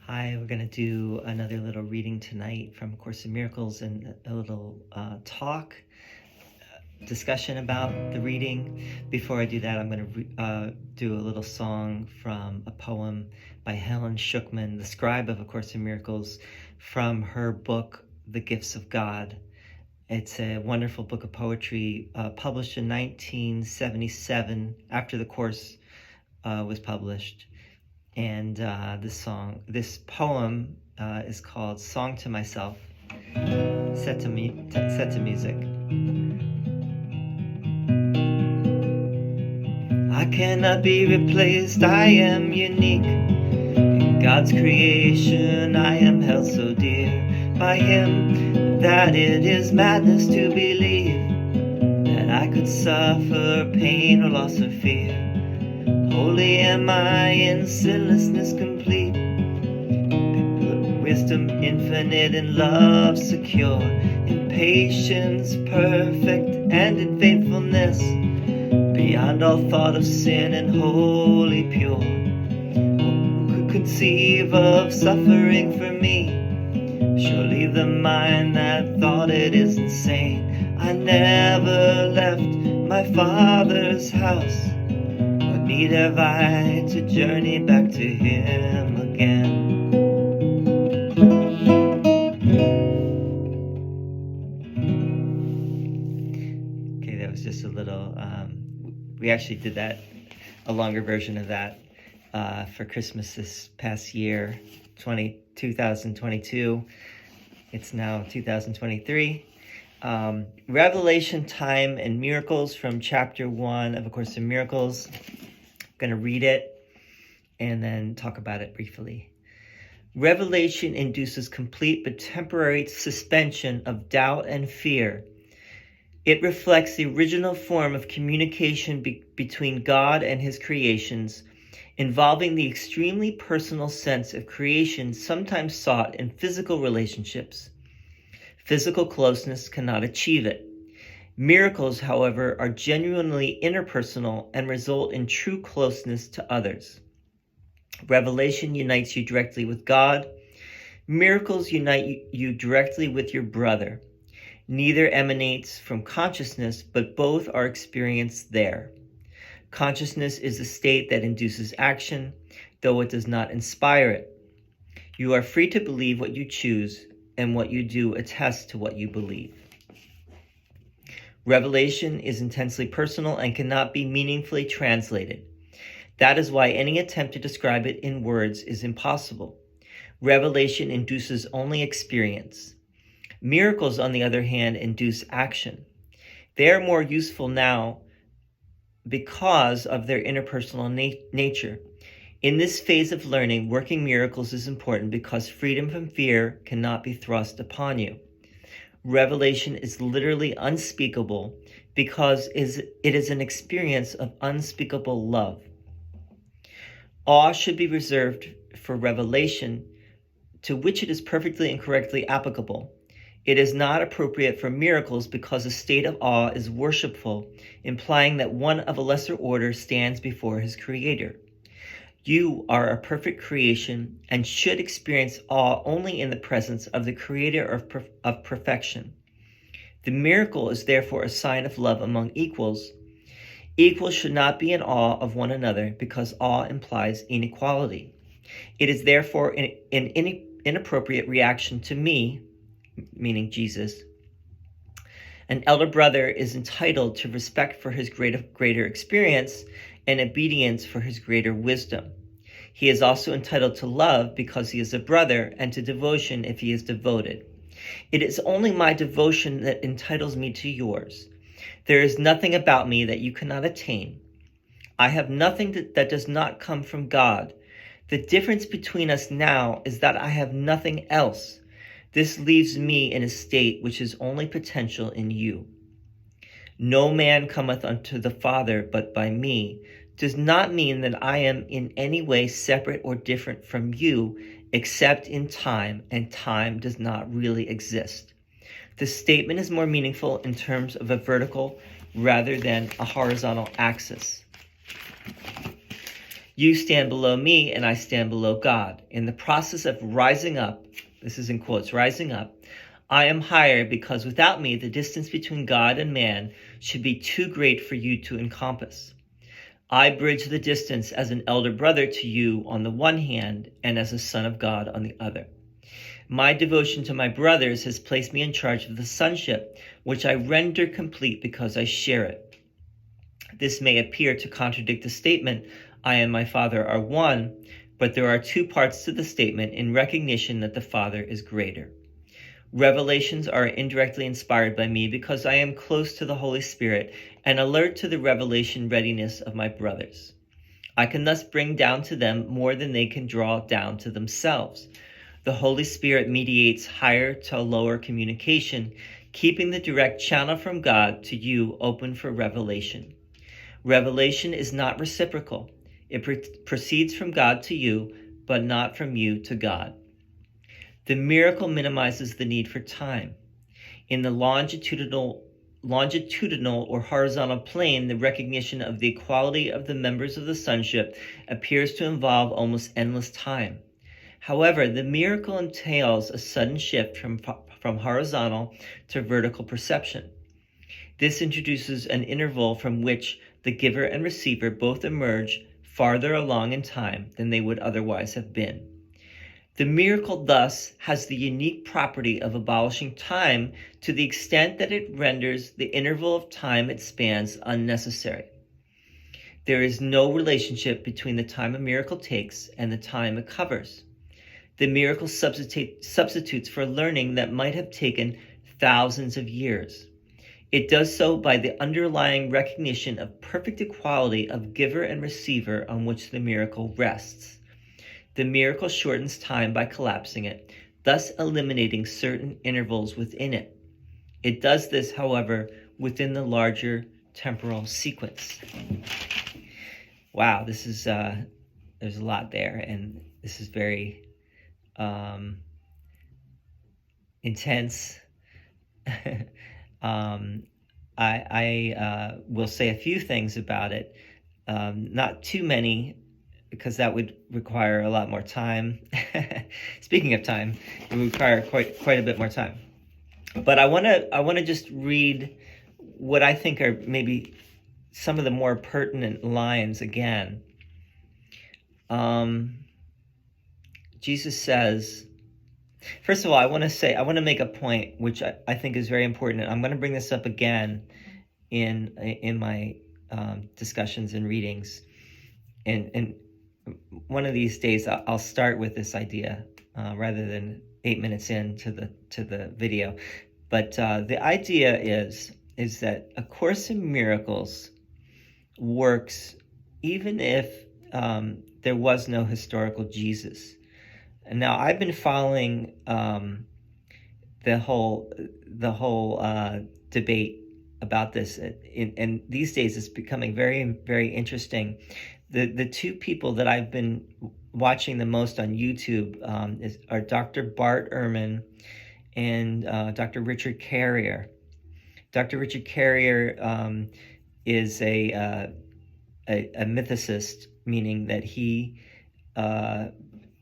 Hi, we're going to do another little reading tonight from A Course in Miracles and a little discussion about the reading. Before I do that, I'm going to do a little song from a poem by Helen Schuckman, the scribe of A Course in Miracles, from her book, The Gifts of God. It's a wonderful book of poetry published in 1977 after the Course was published. And this poem is called "Song to Myself," set to music. I cannot be replaced, I am unique. In God's creation, I am held so dear by Him that it is madness to believe that I could suffer pain or loss or fear. Holy am I in sinlessness complete, wisdom infinite and love secure, in patience perfect and in faithfulness, beyond all thought of sin and wholly pure. Who could conceive of suffering for me? Surely the mind that thought it is insane. I never left my Father's house. What need have I to journey back to Him again? Okay, that was just a little, we actually did that, a longer version of that for Christmas this past year, 2022. It's now 2023. Revelation, Time, and Miracles from Chapter 1 of A Course in Miracles. I'm going to read it and then talk about it briefly. Revelation induces complete but temporary suspension of doubt and fear. It reflects the original form of communication between God and His creations, involving the extremely personal sense of creation sometimes sought in physical relationships. Physical closeness cannot achieve it. Miracles, however, are genuinely interpersonal and result in true closeness to others. Revelation unites you directly with God. Miracles unite you directly with your brother. Neither emanates from consciousness, but both are experienced there. Consciousness is a state that induces action, though it does not inspire it. You are free to believe what you choose, and what you do attests to what you believe. Revelation is intensely personal and cannot be meaningfully translated. That is why any attempt to describe it in words is impossible. Revelation induces only experience. Miracles, on the other hand, induce action. They are more useful now because of their interpersonal nature. In this phase of learning, working miracles is important because freedom from fear cannot be thrust upon you. Revelation is literally unspeakable because it is an experience of unspeakable love. Awe should be reserved for revelation, to which it is perfectly and correctly applicable. It is not appropriate for miracles because a state of awe is worshipful, implying that one of a lesser order stands before his creator. You are a perfect creation and should experience awe only in the presence of the creator of perfection. The miracle is therefore a sign of love among equals. Equals should not be in awe of one another because awe implies inequality. It is therefore an inappropriate reaction to me, meaning Jesus. An elder brother is entitled to respect for his greater experience and obedience for his greater wisdom. He is also entitled to love because he is a brother, and to devotion if he is devoted. It is only my devotion that entitles me to yours. There is nothing about me that you cannot attain. I have nothing that does not come from God. The difference between us now is that I have nothing else. This leaves me in a state which is only potential in you. No man cometh unto the Father but by me, does not mean that I am in any way separate or different from you, except in time, and time does not really exist. The statement is more meaningful in terms of a vertical rather than a horizontal axis. You stand below me and I stand below God. In the process of rising up, this is in quotes, rising up, I am higher because without me, the distance between God and man should be too great for you to encompass. I bridge the distance as an elder brother to you on the one hand and as a son of God on the other. My devotion to my brothers has placed me in charge of the sonship, which I render complete because I share it. This may appear to contradict the statement, I and my Father are one, but there are two parts to the statement in recognition that the Father is greater. Revelations are indirectly inspired by me because I am close to the Holy Spirit and alert to the revelation readiness of my brothers. I can thus bring down to them more than they can draw down to themselves. The Holy Spirit mediates higher to lower communication, keeping the direct channel from God to you open for revelation. Revelation is not reciprocal. It proceeds from God to you, but not from you to God. The miracle minimizes the need for time. In the longitudinal or horizontal plane, the recognition of the equality of the members of the sonship appears to involve almost endless time. However, the miracle entails a sudden shift from horizontal to vertical perception. This introduces an interval from which the giver and receiver both emerge farther along in time than they would otherwise have been. The miracle thus has the unique property of abolishing time to the extent that it renders the interval of time it spans unnecessary. There is no relationship between the time a miracle takes and the time it covers. The miracle substitutes for learning that might have taken thousands of years. It does so by the underlying recognition of perfect equality of giver and receiver on which the miracle rests. The miracle shortens time by collapsing it, thus eliminating certain intervals within it. It does this, however, within the larger temporal sequence. Wow, this is there's a lot there, and this is very intense. I will say a few things about it, not too many, because that would require a lot more time. Speaking of time, it would require quite a bit more time. But I want to just read what I think are maybe some of the more pertinent lines again. Jesus says, first of all, I want to make a point which I think is very important. I'm going to bring this up again in my discussions and readings, and one of these days I'll start with this idea rather than 8 minutes into the video. But the idea is that A Course in Miracles works even if there was no historical Jesus. And now I've been following the whole debate about this, and these days it's becoming very, very interesting. The two people that I've been watching the most on YouTube are Dr. Bart Ehrman and Dr. Richard Carrier. Dr. Richard Carrier is a mythicist, meaning that he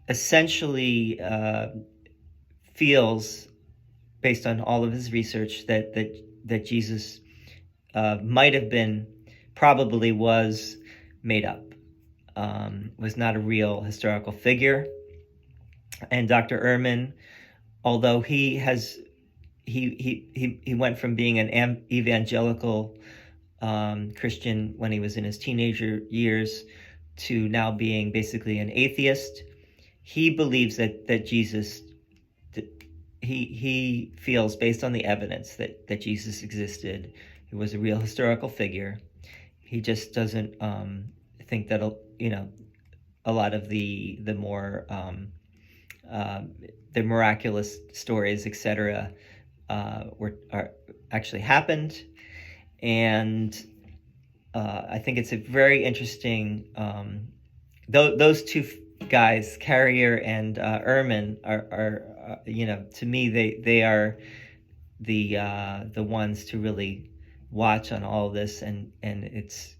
essentially feels, based on all of his research, that Jesus might have been, probably was made up. Was not a real historical figure. And Dr. Ehrman, although he went from being an evangelical Christian when he was in his teenager years to now being basically an atheist, he believes that Jesus, he feels, based on the evidence, that Jesus existed. He was a real historical figure. He just doesn't think that a lot of the more the miraculous stories, etc., are actually happened. And I think it's a very interesting. Those two guys, Carrier and Ehrman, are to me they are the ones to really watch on all this, and it's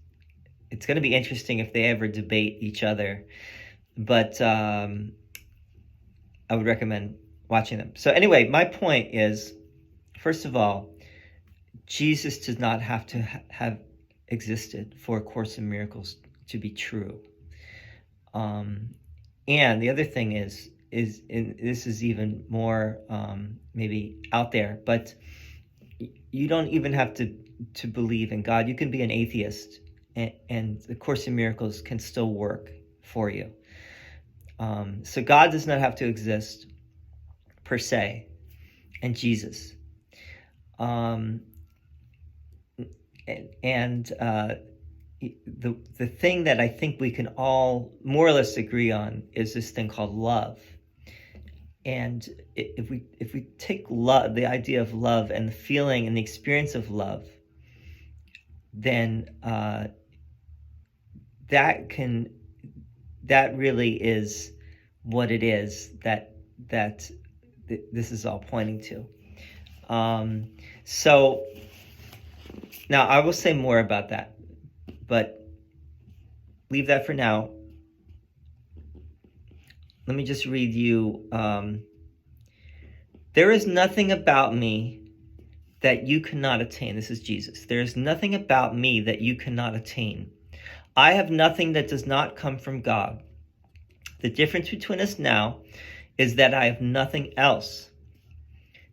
it's going to be interesting if they ever debate each other. But I would recommend watching them. So anyway, my point is, first of all, Jesus does not have to have existed for A Course in Miracles to be true. And the other thing is this is even more maybe out there, but you don't even have to believe in God. You can be an atheist, and the Course in Miracles can still work for you. So God does not have to exist per se, and Jesus. The thing that I think we can all more or less agree on is this thing called love. And if we take love, the idea of love and the feeling and the experience of love, then that really is what it is that this is all pointing to. So now I will say more about that, but leave that for now. Let me just read you. There is nothing about me that you cannot attain. This is Jesus. There is nothing about me that you cannot attain. I have nothing that does not come from God. The difference between us now is that I have nothing else.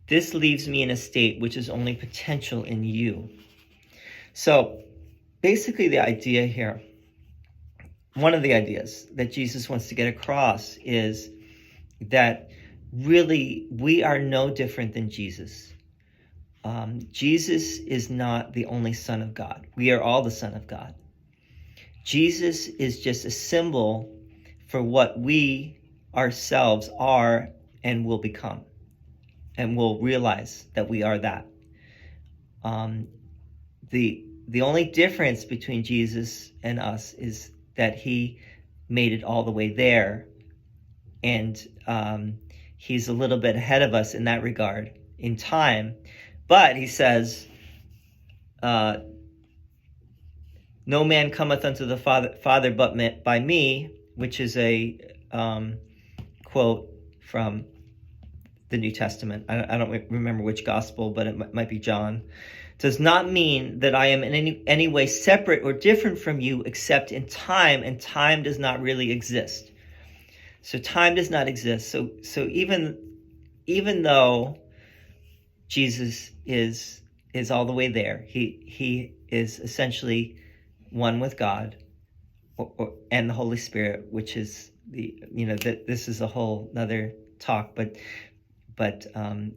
This leaves me in a state which is only potential in you. So basically the idea here, one of the ideas that Jesus wants to get across is that really we are no different than Jesus. Jesus is not the only Son of God. We are all the Son of God. Jesus is just a symbol for what we ourselves are and will become, and will realize that we are that. The only difference between Jesus and us is that he made it all the way there, and he's a little bit ahead of us in that regard in time. But he says, no man cometh unto the Father but by me, which is a quote from the New Testament. I don't remember which gospel, but it might be John. Does not mean that I am in any way separate or different from you, except in time, and time does not really exist. So time does not exist. So even though Jesus is all the way there, he is essentially one with God and the Holy Spirit, which is this is a whole other talk, but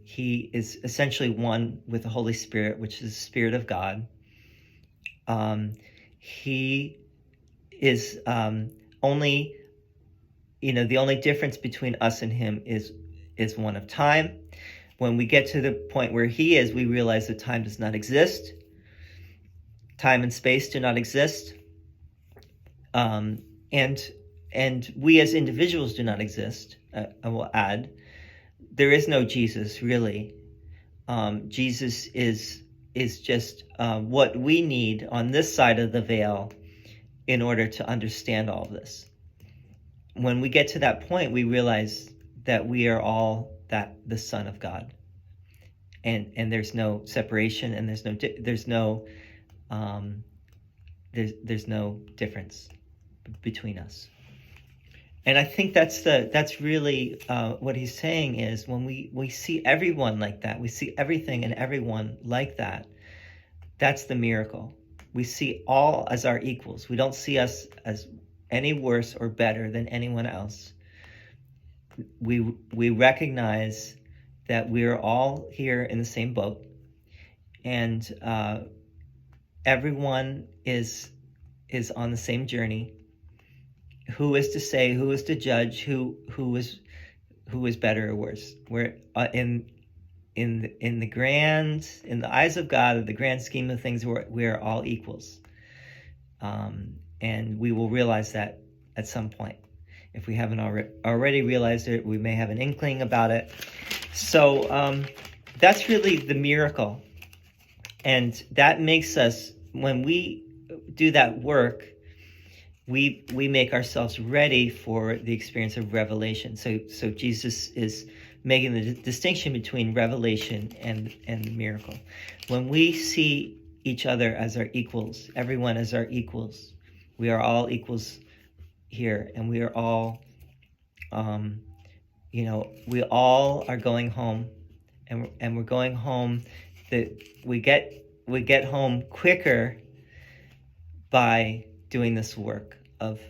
he is essentially one with the Holy Spirit, which is the Spirit of God. He is only, the only difference between us and him is one of time. When we get to the point where he is, we realize that time does not exist. Time and space do not exist. And we as individuals do not exist, I will add. There is no Jesus, really. Jesus is just what we need on this side of the veil in order to understand all of this. When we get to that point, we realize that we are all the Son of God, and there's no separation, and there's no difference between us. And I think that's really what he's saying is, when we see everyone like that, we see everything and everyone like that, that's the miracle. We see all as our equals. We don't see us as any worse or better than anyone else. We recognize that we're all here in the same boat, and everyone is on the same journey. Who is to say? Who is to judge? Who is better or worse? We're in the eyes of God, in the grand scheme of things, we are all equals, and we will realize that at some point. If we haven't already realized it, we may have an inkling about it. So that's really the miracle, and that makes us, when we do that work, we make ourselves ready for the experience of revelation. So Jesus is making the distinction between revelation and the miracle. When we see each other as our equals, everyone as our equals, we are all equals here, and we are all, we all are going home, and we're going home. That we get home quicker by doing this work of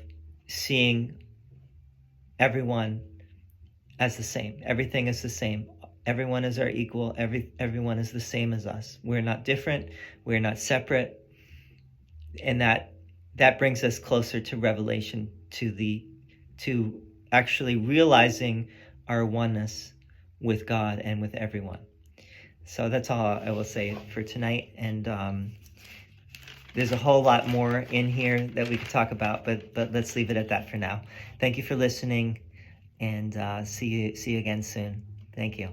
seeing everyone as the same. Everything is the same. Everyone is our equal. Everyone is the same as us. We're not different. We're not separate. And that brings us closer to revelation, to actually realizing our oneness with God and with everyone. So that's all I will say for tonight. And there's a whole lot more in here that we could talk about, but let's leave it at that for now. Thank you for listening, and see you again soon. Thank you.